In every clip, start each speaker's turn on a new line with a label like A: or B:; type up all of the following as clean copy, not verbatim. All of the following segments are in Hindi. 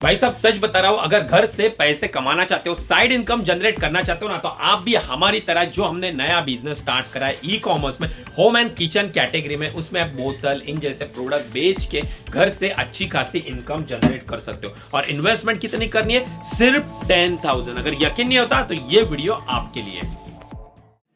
A: भाई साहब सच बता रहा हूं, अगर घर से पैसे कमाना चाहते हो, साइड इनकम जनरेट करना चाहते हो ना, तो आप भी हमारी तरह जो हमने नया बिजनेस स्टार्ट करा है ई कॉमर्स में, होम एंड किचन कैटेगरी में, उसमें आप बोतल इन जैसे प्रोडक्ट बेच के घर से अच्छी खासी इनकम जनरेट कर सकते हो। और इन्वेस्टमेंट कितनी करनी है? सिर्फ 10,000। अगर यकीन नहीं होता तो ये वीडियो आपके लिए है।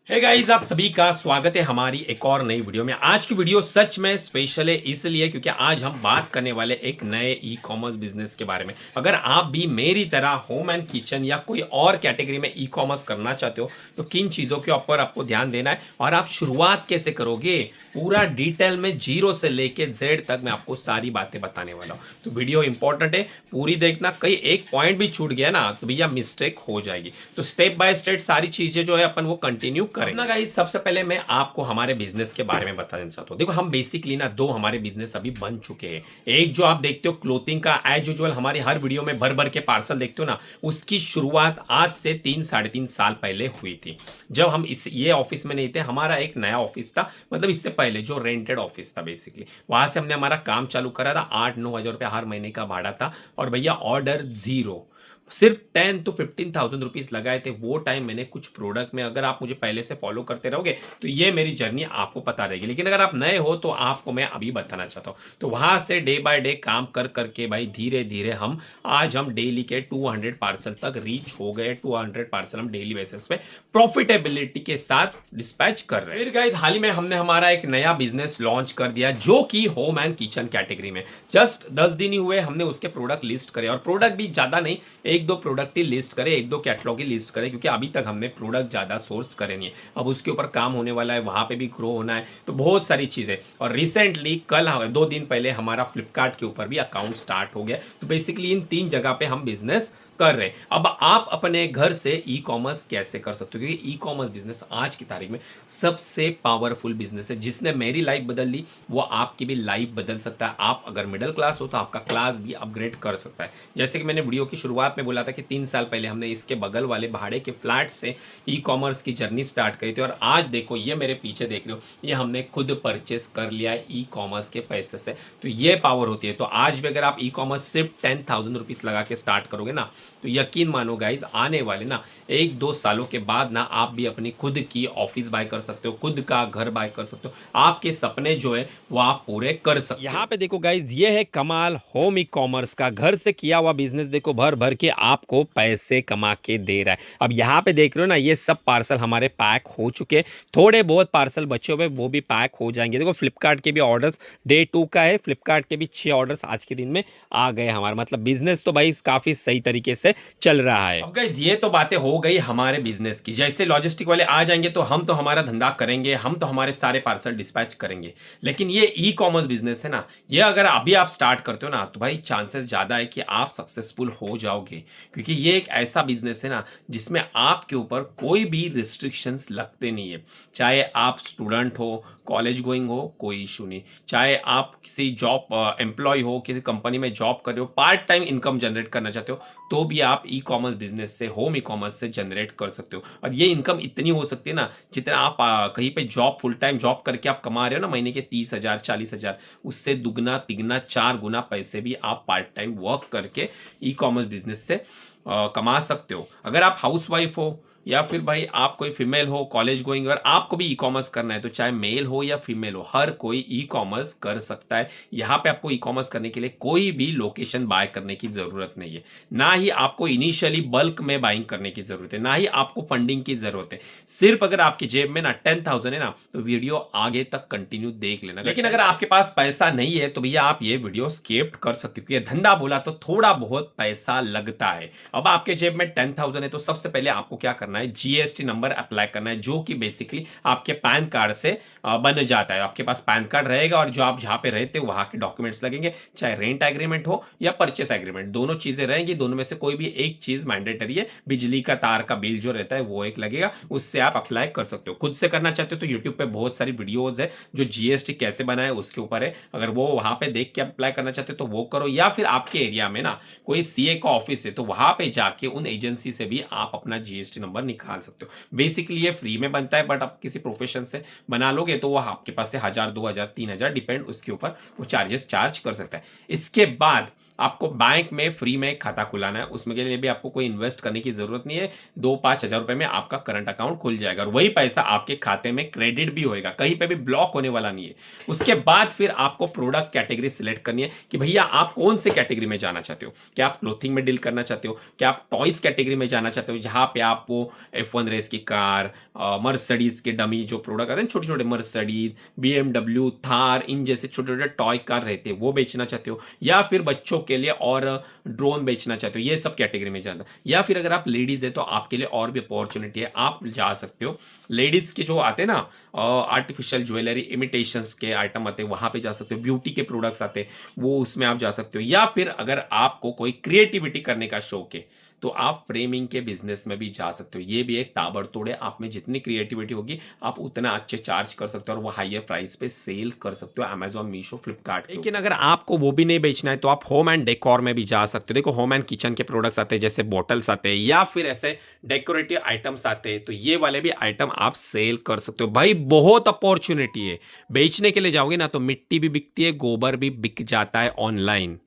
A: हे गाइस, आप सभी का स्वागत है हमारी एक और नई वीडियो में। आज की वीडियो सच में स्पेशल है इसलिए क्योंकि आज हम बात करने वाले एक नए ई कॉमर्स बिजनेस के बारे में। अगर आप भी मेरी तरह होम एंड किचन या कोई और कैटेगरी में ई कॉमर्स करना चाहते हो तो किन चीज़ों के ऊपर आपको ध्यान देना है और आप शुरुआत कैसे करोगे, पूरा डिटेल में जीरो से लेके जेड तक मैं आपको सारी बातें बताने वाला हूँ। तो वीडियो इंपॉर्टेंट है, पूरी देखना। कहीं एक पॉइंट भी छूट गया ना तो भैया मिस्टेक हो जाएगी। तो स्टेप बाय स्टेप सारी चीजें जो है अपन वो कंटिन्यू करेंगे ना गाइस। सबसे पहले मैं आपको हमारे बिजनेस के बारे में बताना चाहता हूँ। देखो, हम बेसिकली ना दो हमारे बिजनेस अभी बन चुके हैं। एक जो आप देखते हो क्लोथिंग का, एज यूजुअल हमारी हर वीडियो में भर भर के पार्सल देखते हो ना, उसकी शुरुआत आज से 3-3.5 साल पहले हुई थी। जब हम ये ऑफिस में नहीं थे, हमारा एक नया ऑफिस था, मतलब इससे पहले जो रेंटेड ऑफिस था बेसिकली, वहां से हमने हमारा काम चालू करा था। 8-9 हजार रुपया हर महीने का भाड़ा था और भैया ऑर्डर जीरो। सिर्फ 10 to 15,000 रुपीज लगाए थे वो टाइम मैंने कुछ प्रोडक्ट में। अगर आप मुझे पहले से फॉलो करते रहोगे तो ये मेरी जर्नी आपको पता रहेगी, लेकिन अगर आप नए हो तो आपको मैं अभी बताना चाहता हूँ। तो वहां से डे बाय डे काम कर करके भाई धीरे धीरे आज हम डेली के 200 पार्सल तक रीच हो गए। 200 पार्सल हम डेली बेसिस पे प्रॉफिटेबिलिटी के साथ डिस्पैच कर रहे हैं। फिर गाइस, हाल ही में हमने हमारा एक नया बिजनेस लॉन्च कर दिया जो कि होम एंड किचन कैटेगरी में। जस्ट 10 दिन ही हुए हमने उसके प्रोडक्ट लिस्ट करे, और प्रोडक्ट भी ज्यादा नहीं, एक दो प्रोडक्ट ही लिस्ट करे, एक दो कैटलॉग ही लिस्ट करे, क्योंकि अभी तक हमने प्रोडक्ट ज्यादा सोर्स करे नहीं है। अब उसके ऊपर काम होने वाला है, वहां पे भी ग्रो होना है, तो बहुत सारी चीजें। और रिसेंटली कल 2 दिन पहले हमारा फ्लिपकार्ट के ऊपर भी अकाउंट स्टार्ट हो गया। तो बेसिकली इन 3 जगह पे हम बिजनेस कर रहे हैं। अब आप अपने घर से ई कॉमर्स कैसे कर सकते हो, क्योंकि ई कॉमर्स बिजनेस आज की तारीख में सबसे पावरफुल बिजनेस है। जिसने मेरी लाइफ बदल दी वो आपकी भी लाइफ बदल सकता है। आप अगर मिडिल क्लास हो तो आपका क्लास भी अपग्रेड कर सकता है। जैसे कि मैंने वीडियो की शुरुआत में बोला था कि 3 साल पहले हमने इसके बगल वाले भाड़े के फ्लैट से ई कॉमर्स की जर्नी स्टार्ट करी थी, और आज देखो ये मेरे पीछे देख रहे हो, ये हमने खुद परचेस कर लिया है ई कॉमर्स के पैसे से। तो ये पावर होती है। तो आज भी अगर आप ई कॉमर्स सिर्फ 10,000 रुपीज लगा के स्टार्ट करोगे ना, तो यकीन मानो गाइज, आने वाले ना 1-2 सालों के बाद ना आप भी अपनी खुद की ऑफिस बाय कर सकते हो, खुद का घर बाय कर सकते हो। आपके सपने जो है वो आप पूरे कर सकते हो। यहाँ पे देखो गाइज, ये है कमाल होम ई कॉमर्स का। घर से किया हुआ बिजनेस देखो भर भर के आपको पैसे कमा के दे रहा है। अब यहाँ पे देख रहे हो ना, ये सब पार्सल हमारे पैक हो चुके हैं। थोड़े बहुत पार्सल बचे हुए वो भी पैक हो जाएंगे। देखो, फ्लिपकार्ट के भी ऑर्डर्स डे 2 का है। फ्लिपकार्ट के भी 6 ऑर्डर्स आज के दिन में आ गए हमारे। मतलब बिजनेस तो भाई काफी सही तरीके से चल रहा है। अब गाइस, ये तो बातें हो गई हमारे बिजनेस की। जैसे लॉजिस्टिक वाले आ जाएंगे तो हम तो हमारा धंधा करेंगे, हम तो हमारे सारे पार्सल डिस्पैच करेंगे। लेकिन ये ई कॉमर्स बिजनेस है ना, ये अगर अभी आप स्टार्ट करते हो ना, तो भाई चांसेस ज्यादा है कि आप सक्सेसफुल हो जाओगे, क्योंकि ये एक ऐसा बिजनेस है ना जिसमें आपके ऊपर कोई भी रिस्ट्रिक्शंस लगते नहीं है। चाहे आप स्टूडेंट हो, कॉलेज गोइंग हो, कोई इशू नहीं। चाहे आप किसी जॉब एम्प्लॉय हो, किसी कंपनी में जॉब कर रहे हो, पार्ट टाइम इनकम जनरेट करना चाहते हो, तो भी आप ई कॉमर्स बिजनेस से, होम ई कॉमर्स से जनरेट कर सकते हो। और ये इनकम इतनी हो सकती है ना, जितना आप कहीं पे जॉब, फुल टाइम जॉब करके आप कमा रहे हो ना महीने के 30,000 40,000, उससे दुगना तिगना 4 गुना पैसे भी आप पार्ट टाइम वर्क करके ई कॉमर्स बिजनेस से कमा सकते हो। अगर आप हाउस वाइफ हो या फिर भाई आप कोई फीमेल हो, कॉलेज गोइंग, और आपको भी ई कॉमर्स करना है, तो चाहे मेल हो या फीमेल हो, हर कोई ई कॉमर्स कर सकता है। यहाँ पे आपको ई कॉमर्स करने के लिए कोई भी लोकेशन बाय करने की जरूरत नहीं है, ना ही आपको इनिशियली बल्क में बाइंग करने की जरूरत है, ना ही आपको फंडिंग की जरूरत है। सिर्फ अगर आपकी जेब में ना 10,000 है ना, तो वीडियो आगे तक कंटिन्यू देख लेना। लेकिन अगर आपके पास पैसा नहीं है तो भैया आप ये वीडियो स्किप कर सकते हो, क्योंकि धंधा बोला तो थोड़ा बहुत पैसा लगता है। अब आपके जेब में 10,000 है तो सबसे पहले आपको क्या करना है, जीएसटी नंबर अप्लाई करना है, जो कि बेसिकली आपके पैन कार्ड से बन जाता है। आपके पास पैन कार्ड रहेगा और जो आप जहां पे रहते हो वहां के डॉक्यूमेंट्स लगेंगे, चाहे रेंट एग्रीमेंट हो या परचेस एग्रीमेंट, दोनों चीजें रहेंगी। दोनों में से कोई भी एक चीज मैंडेटरी है। बिजली का तार का बिल जो रहता है वो एक लगेगा, उससे आप अप्लाई कर सकते हो। खुद से करना चाहते हो तो यूट्यूब पे बहुत सारी वीडियोज है जो जीएसटी कैसे बनाए उसके ऊपर है। अगर वो वहां पे देख के अप्लाई करना चाहते हो तो वो करो, या फिर आपके एरिया में ना कोई सीए का ऑफिस है तो वहां पे जाके उन एजेंसी से भी आप अपना जीएसटी नंबर निकाल सकते हो। बेसिकली ये फ्री में बनता है, बट आप किसी प्रोफेशन से बना लोगे तो वो आपके पास से 1,000 2,000 3,000 डिपेंड उसके ऊपर वो चार्जेस चार्ज कर सकता है। इसके बाद आपको बैंक में फ्री में खाता खुलाना है, उसमें के लिए भी आपको कोई इन्वेस्ट करने की जरूरत नहीं है। 2-5 हज़ार रुपए में आपका करंट अकाउंट खुल जाएगा और वही पैसा आपके खाते में क्रेडिट भी होएगा, कहीं पे भी ब्लॉक होने वाला नहीं है। उसके बाद फिर आपको प्रोडक्ट कैटेगरी सिलेक्ट करनी है कि भैया आप कौन से कैटेगरी में जाना चाहते हो। क्या आप क्लोथिंग में डील करना चाहते हो, क्या आप टॉयज कैटेगरी में जाना चाहते हो जहां पे आप वो F1 रेस की कार, मर्सिडीज के डमी जो प्रोडक्ट आते हैं छोटे छोटे, मर्सिडीज, BMW, थार, इन जैसे छोटे छोटे टॉय कार रहते हैं वो बेचना चाहते हो, या फिर बच्चों के लिए और ड्रोन बेचना चाहते हो, ये सब कैटेगरी में जाना। या फिर अगर आप लेडीज है तो आपके लिए और भी अपॉर्चुनिटी है, आप जा सकते हो। लेडीज के जो आते हैं ना आर्टिफिशियल ज्वेलरी इमिटेशंस के आइटम आते हैं वहां पे जा सकते हो, ब्यूटी के प्रोडक्ट्स आते हैं वो उसमें आप जा सकते हो। या फिर अगर आपको कोई क्रिएटिविटी करने का शौक है तो आप फ्रेमिंग के बिजनेस में भी जा सकते हो। ये भी एक ताबड़तोड़ है, आप में जितनी क्रिएटिविटी होगी आप उतना अच्छे चार्ज कर सकते हो और वो हायर प्राइस पे सेल कर सकते हो अमेजॉन, मीशो, फ्लिपकार्ट। लेकिन अगर आपको वो भी नहीं बेचना है तो आप होम एंड डेकोर में भी जा सकते हो। देखो होम एंड किचन के प्रोडक्ट्स आते हैं जैसे बॉटल्स आते हैं या फिर ऐसे डेकोरेटिव आइटम्स आते हैं, तो ये वाले भी आइटम आप सेल कर सकते हो। भाई बहुत अपॉर्चुनिटी है, बेचने के लिए जाओगे ना तो मिट्टी भी बिकती है, गोबर भी बिक जाता है ऑनलाइन।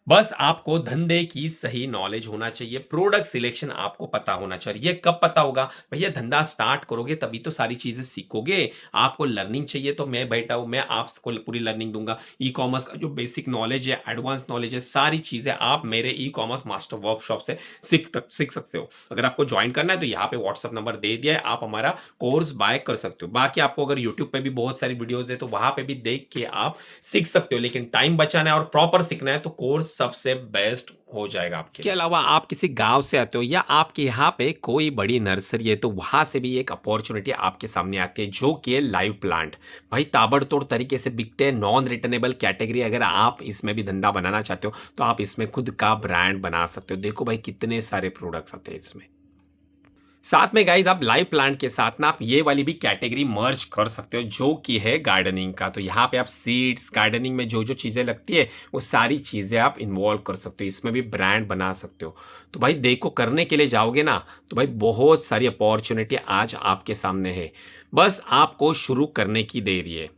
A: बस आपको धंधे की सही नॉलेज होना चाहिए, प्रोडक्ट सिलेक्शन आपको पता होना चाहिए। ये कब पता होगा भैया, धंधा स्टार्ट करोगे तभी तो सारी चीजें सीखोगे। आपको लर्निंग चाहिए तो मैं बैठा हूं, मैं आपको पूरी लर्निंग दूंगा। ई कॉमर्स का जो बेसिक नॉलेज है, एडवांस नॉलेज है, सारी चीजें आप मेरे ई कॉमर्स मास्टर वर्कशॉप से सीख सकते हो। अगर आपको ज्वाइन करना है तो यहाँ पे व्हाट्सअप नंबर दे दिया है, आप हमारा कोर्स बाय कर सकते हो। बाकी आपको अगर यूट्यूब पे भी बहुत सारी वीडियोज है तो वहां पे भी देख के आप सीख सकते हो, लेकिन टाइम बचाना है और प्रॉपर सीखना है तो कोर्स सबसे बेस्ट हो जाएगा आपके। इसके अलावा आप किसी गांव से आते हो या आपके यहाँ पे कोई बड़ी नर्सरी है तो वहां से भी एक अपॉर्चुनिटी आपके सामने आती है जो कि है लाइव प्लांट। भाई ताबड़तोड़ तरीके से बिकते हैं, नॉन रिटर्नेबल कैटेगरी। अगर आप इसमें भी धंधा बनाना चाहते हो तो आप इसमें खुद का ब्रांड बना सकते हो। देखो भाई कितने सारे प्रोडक्ट्स आते हैं इसमें। साथ में गाइज आप लाइव प्लांट के साथ ना आप ये वाली भी कैटेगरी मर्ज कर सकते हो जो कि है गार्डनिंग का। तो यहाँ पे आप सीड्स, गार्डनिंग में जो जो चीज़ें लगती है वो सारी चीज़ें आप इन्वॉल्व कर सकते हो, इसमें भी ब्रांड बना सकते हो। तो भाई देखो, करने के लिए जाओगे ना तो भाई बहुत सारी अपॉर्चुनिटी आज आपके सामने है, बस आपको शुरू करने की देरी है।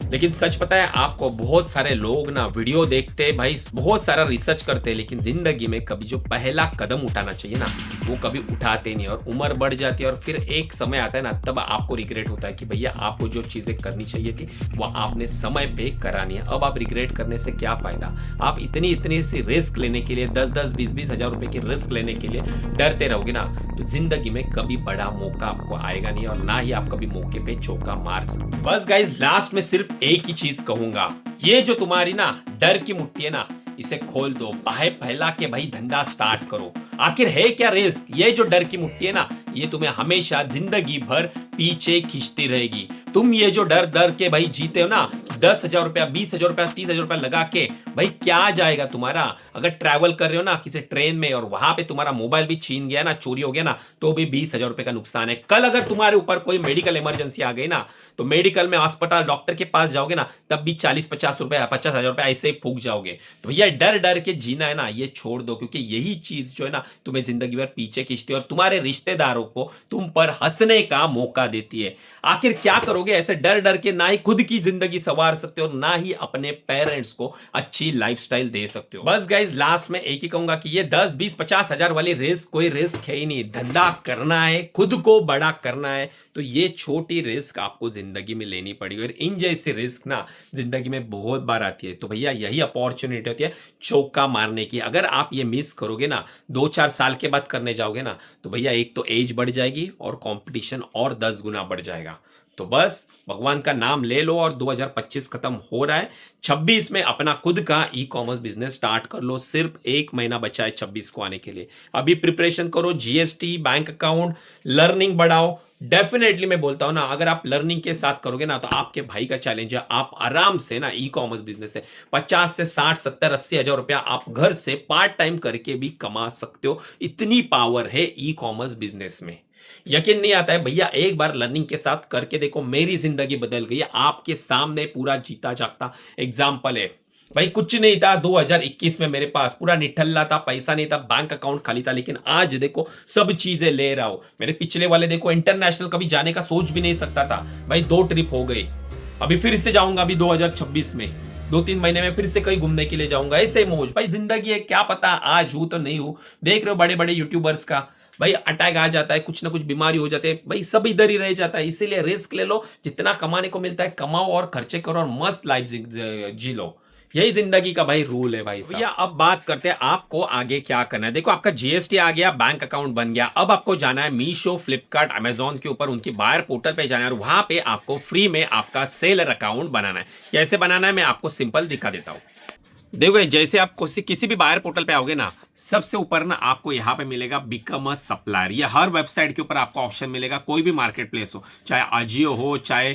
A: लेकिन सच पता है आपको, बहुत सारे लोग ना वीडियो देखते हैं भाई, बहुत सारा रिसर्च करते हैं, लेकिन जिंदगी में कभी जो पहला कदम उठाना चाहिए ना वो कभी उठाते नहीं और उम्र बढ़ जाती है और फिर एक समय आता है ना तब आपको रिग्रेट होता है कि भैया आपको जो चीजें करनी चाहिए थी वो आपने समय पे करानी है। अब आप रिग्रेट करने से क्या फायदा। आप इतनी इतनी सी रिस्क लेने के लिए 10-10, 20-20 हजार रुपए की रिस्क लेने के लिए डरते रहोगे ना तो जिंदगी में कभी बड़ा मौका आपको आएगा नहीं और ना ही आप कभी मौके पे चौका मार सकते। बस गाइस लास्ट में सिर्फ एक ही चीज कहूंगा, ये जो तुम्हारी ना डर की मुट्ठी है ना इसे खोल दो, बाहें फैला के भाई धंधा स्टार्ट करो। आखिर है क्या रिस्क, ये जो डर की मुट्ठी है ना ये तुम्हें हमेशा जिंदगी भर पीछे खींचती रहेगी। तुम ये जो डर डर के भाई जीते हो ना, 10,000 रुपया, 20,000 रुपया, 30,000 रुपया लगा के भाई क्या जाएगा तुम्हारा। अगर ट्रैवल कर रहे हो ना किसी ट्रेन में और वहां पे तुम्हारा मोबाइल भी छीन गया ना, चोरी हो गया ना, तो भी 20,000 रुपए का नुकसान है। कल अगर तुम्हारे ऊपर कोई मेडिकल इमरजेंसी आ गई ना तो मेडिकल में अस्पताल डॉक्टर के पास जाओगे ना तब भी 40-50 रुपए, 50,000 रुपए ऐसे ही फूक जाओगे। तो भैया डर डर के जीना है ना ये छोड़ दो, क्योंकि यही चीज जो है ना तुम्हें जिंदगी भर पीछे खींचती है और तुम्हारे रिश्तेदारों को तुम पर हंसने का मौका देती है। आखिर क्या करोगे ऐसे डर डर के, ना ही खुद की जिंदगी संवार सकते हो ना ही अपने पेरेंट्स को अच्छी लाइफस्टाइल दे सकते हो। बस गाइज लास्ट में एक ही कहूंगा कि ये 10-20-50 हजार वाली रिस्क कोई रिस्क है ही नहीं। धंधा करना है, खुद को बड़ा करना है तो ये छोटी रिस्क आपको जिंदगी में लेनी पड़ेगी और इन जैसी रिस्क ना जिंदगी में बहुत बार आती है। तो भैया यही अपॉर्चुनिटी होती है चौका मारने की। अगर आप ये मिस करोगे ना, 2-4 साल के बाद करने जाओगे ना तो भैया एक तो एज बढ़ जाएगी और कंपटीशन और 10 गुना बढ़ जाएगा। तो बस भगवान का नाम ले लो और 2025 खत्म हो रहा है, 26 में अपना खुद का ई कॉमर्स बिजनेस स्टार्ट कर लो। सिर्फ 1 महीना बचा है 26 को आने के लिए। अभी प्रिपरेशन करो, जीएसटी, बैंक अकाउंट, लर्निंग बढ़ाओ। डेफिनेटली मैं बोलता हूं ना अगर आप लर्निंग के साथ करोगे ना तो आपके भाई का चैलेंज है, आप आराम से ना ई कॉमर्स बिजनेस से 50 से 60, 70, 80 हजार रुपया आप घर से पार्ट टाइम करके भी कमा सकते हो। इतनी पावर है ई कॉमर्स बिजनेस में। यकीन नहीं आता है भैया, एक बार लर्निंग के साथ करके देखो, मेरी जिंदगी बदल गई है। आपके सामने पूरा जीता जागता एग्जाम्पल है। भाई कुछ नहीं था 2021 में, मेरे पास पूरा निठल्ला था, पैसा नहीं था, बैंक अकाउंट खाली था, लेकिन आज देखो सब चीजें ले रहा हूं। मेरे पिछले वाले देखो इंटरनेशनल कभी जाने का सोच भी नहीं सकता था भाई, 2 ट्रिप हो गई। अभी फिर से जाऊंगा अभी 2026 में। 2-3 महीने में फिर से कहीं घूमने के लिए जाऊंगा, ऐसे मौज। भाई जिंदगी है, क्या पता आज हूं तो नहीं हूं। देख रहे हो बड़े बड़े यूट्यूबर्स का, भाई अटैक आ जाता है, कुछ ना कुछ बीमारी हो जाते हैं, भाई सब इधर ही रह जाता है। इसीलिए रिस्क ले लो, जितना कमाने को मिलता है कमाओ और खर्चे करो और मस्त लाइफ जी लो। यही जिंदगी का भाई रूल है भाई साहब। भैया अब बात करते हैं आपको आगे क्या करना है। देखो आपका जीएसटी आ गया, बैंक अकाउंट बन गया। अब आपको जाना है मीशो, फ्लिपकार्ट, अमेजॉन के ऊपर उनकी बायर पोर्टल पे जाना है और वहां पे आपको फ्री में आपका सेलर अकाउंट बनाना है। कैसे बनाना है मैं आपको सिंपल दिखा देता हूं। देखो जैसे आप किसी भी बायर पोर्टल पे आओगे ना, सबसे ऊपर ना आपको यहाँ पे मिलेगा बिकम अ सप्लायर। ये हर वेबसाइट के ऊपर आपको ऑप्शन मिलेगा, कोई भी मार्केट प्लेस हो, चाहे अजियो हो, चाहे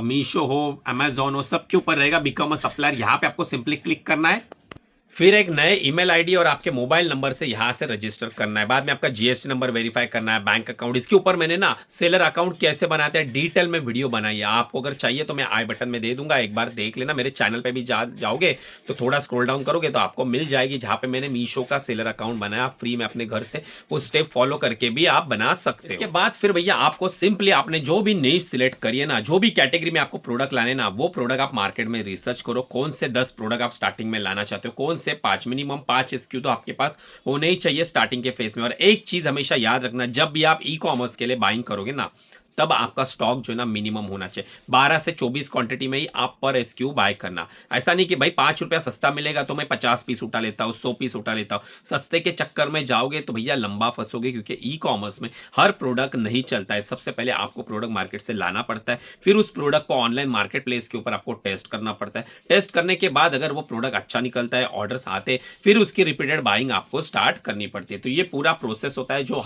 A: मीशो हो, अमेजोन हो, सबके ऊपर रहेगा बिकम अ सप्लायर। यहाँ पे आपको सिंपली क्लिक करना है, फिर एक नए ईमेल आईडी और आपके मोबाइल नंबर से यहां से रजिस्टर करना है। बाद में आपका जीएसटी नंबर वेरीफाई करना है, बैंक अकाउंट। इसके ऊपर मैंने ना सेलर अकाउंट कैसे बनाते हैं डिटेल में वीडियो बनाई है। आपको अगर चाहिए तो मैं आई बटन में दे दूंगा, एक बार देख लेना। मेरे चैनल पे भी जाओगे तो थोड़ा स्क्रॉल डाउन करोगे तो आपको मिल जाएगी, जहां पे मैंने मीशो का सेलर अकाउंट बनाया फ्री में अपने घर से। वो स्टेप फॉलो करके भी आप बना सकते हो। इसके बाद फिर भैया आपको सिंपली आपने जो भी नीश सिलेक्ट करिए ना, जो भी कैटेगरी में आपको प्रोडक्ट लाने ना, वो प्रोडक्ट आप मार्केट में रिसर्च करो। कौन से 10 प्रोडक्ट आप स्टार्टिंग में लाना चाहते हो, कौन से 5, मिनिमम 5 SKU तो आपके पास होने ही चाहिए स्टार्टिंग के फेस में। और एक चीज हमेशा याद रखना, जब भी आप ई कॉमर्स के लिए बाइंग करोगे ना, तब आपका स्टॉक जो है ना मिनिमम होना चाहिए। 12 से 24 क्वांटिटी में ही आप पर SKU बाय करना। ऐसा नहीं कि भाई 5 रुपया सस्ता मिलेगा तो मैं 50 पीस उठा लेता हूँ, 100 पीस उठा लेता हूँ। सस्ते के चक्कर में जाओगे तो भैया लंबा फंसोगे, क्योंकि ई कॉमर्स में हर प्रोडक्ट नहीं चलता है। सबसे पहले आपको प्रोडक्ट मार्केट से लाना पड़ता है, फिर उस प्रोडक्ट को ऑनलाइन मार्केट प्लेस के ऊपर आपको टेस्ट करना पड़ता है। टेस्ट करने के बाद अगर वो प्रोडक्ट अच्छा निकलता है, ऑर्डर्स आते, फिर उसकी रिपीटेड बाइंग आपको स्टार्ट करनी पड़ती है। तो ये पूरा प्रोसेस होता है, जो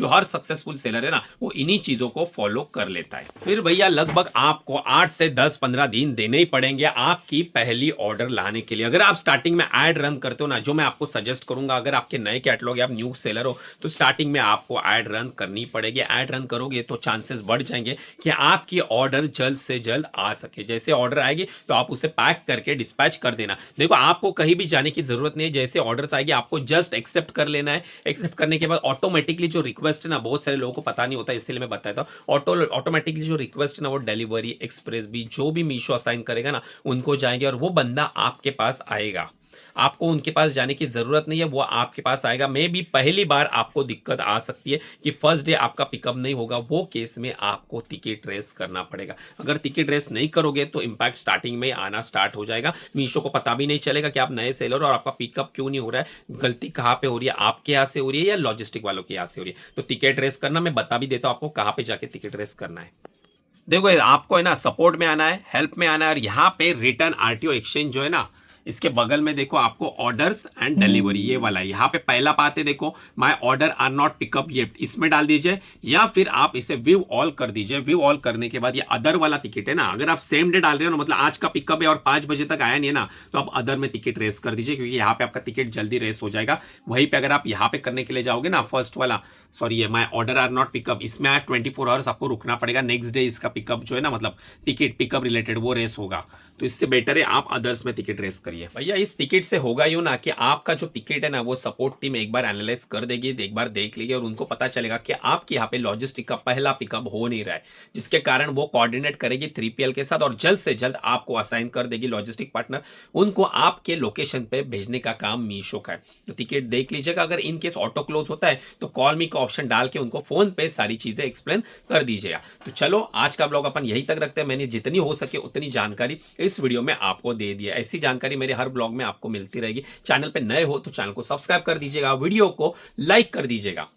A: हर सक्सेसफुल सेलर है ना, वो इन्हीं चीजों को फॉलो कर लेता है। फिर भैया लगभग आपको 8 से 10-15 दिन देने ही पड़ेंगे आपकी पहली ऑर्डर लाने के लिए। अगर आप स्टार्टिंग में ऐड रन करते हो ना, जो मैं आपको सजेस्ट करूंगा, अगर आपके नए कैटलॉग या आप न्यू सेलर हो तो स्टार्टिंग में आपको ऐड रन करनी पड़ेगी। ऐड रन करोगे तो चांसेस बढ़ जाएंगे कि आपकी ऑर्डर जल्द से जल्द आ सके। जैसे ऑर्डर आएगी तो आप उसे पैक करके डिस्पैच कर देना। देखो आपको कहीं भी जाने की जरूरत नहीं है, जैसे ऑर्डर्स आएगी आपको जस्ट एक्सेप्ट कर लेना है। एक्सेप्ट करने के बाद ऑटोमेटिकली जो रिक्वेस्ट है ना, बहुत सारे लोगों को पता नहीं होता, इसलिए मैं बताता हूँ। ऑटोमेटिकली जो रिक्वेस्ट है ना, वो डिलीवरी एक्सप्रेस भी जो भी मीशो असाइन करेगा ना, उनको जाएंगे और वो बंदा आपके पास आएगा। आपको उनके पास जाने की जरूरत नहीं है, वो आपके पास आएगा। मे भी पहली बार आपको दिक्कत आ सकती है कि फर्स्ट डे आपका पिकअप नहीं होगा, वो केस में आपको टिकट रेस करना पड़ेगा। अगर टिकट रेस नहीं करोगे तो इंपैक्ट स्टार्टिंग में आना स्टार्ट हो जाएगा। मीशो को पता भी नहीं चलेगा कि आप नए सेलर और आपका पिकअप क्यों नहीं हो रहा है। गलती कहाँ पे हो रही है, आपके यहाँ से हो रही है या लॉजिस्टिक वालों के यहाँ से हो रही है। तो टिकट रेस करना मैं बता भी देता हूँ आपको कहाँ पे जाके टिकट रेस करना है। देखो आपको है ना सपोर्ट में आना है, हेल्प में आना है, और यहाँ पे रिटर्न आरटीओ एक्सचेंज जो है ना, इसके बगल में देखो आपको ऑर्डर्स एंड डिलीवरी ये वाला है। यहाँ पे पहला पार्ट है, देखो my order are not pick up yet, इसमें डाल दीजिए, या फिर आप इसे व्यू ऑल कर दीजिए। व्यू ऑल करने के बाद ये अदर वाला टिकट है ना, अगर आप सेम डे डाल रहे हो ना, मतलब आज का पिकअप है और 5 बजे तक आया नहीं है ना, तो आप अदर में टिकट रेस कर दीजिए, क्योंकि यहाँ पे आपका टिकट जल्दी रेस हो जाएगा। वहीं पे अगर आप यहाँ पे करने के लिए जाओगे ना, फर्स्ट वाला, सॉरी ये my order are not pick up, इसमें 24 आवर्स आपको रुकना पड़ेगा। नेक्स्ट डे इसका पिकअप जो है ना, मतलब टिकट पिकअप रिलेटेड वो रेस होगा। तो इससे बेटर है आप अदर्स में टिकट रेस करिए। भैया इस टिकट से होगा यूं ना कि आपका जो टिकट है ना, वो सपोर्ट टीम एक बार एनालाइज कर देगी, एक बार देख लेगी, और उनको पता चलेगा कि आपके यहाँ पे लॉजिस्टिक का पहला पिकअप हो नहीं रहा है, जिसके कारण वो कोऑर्डिनेट करेगी 3PL के साथ और जल्द से जल्द आपको असाइन कर देगी लॉजिस्टिक पार्टनर। उनको आपके लोकेशन पे भेजने का काम मीशो का है। तो टिकट देख लीजिएगा। अगर इन केस ऑटो क्लोज होता है तो कॉल मी का ऑप्शन डाल के उनको फोन पे सारी चीजें एक्सप्लेन कर दीजिएगा। तो चलो आज का ब्लॉग अपन यहीं तक रखते हैं। मैंने जितनी हो सके उतनी जानकारी इस वीडियो में आपको दे दिया। ऐसी जानकारी मेरे हर ब्लॉग में आपको मिलती रहेगी। चैनल पे नए हो तो चैनल को सब्सक्राइब कर दीजिएगा, वीडियो को लाइक कर दीजिएगा।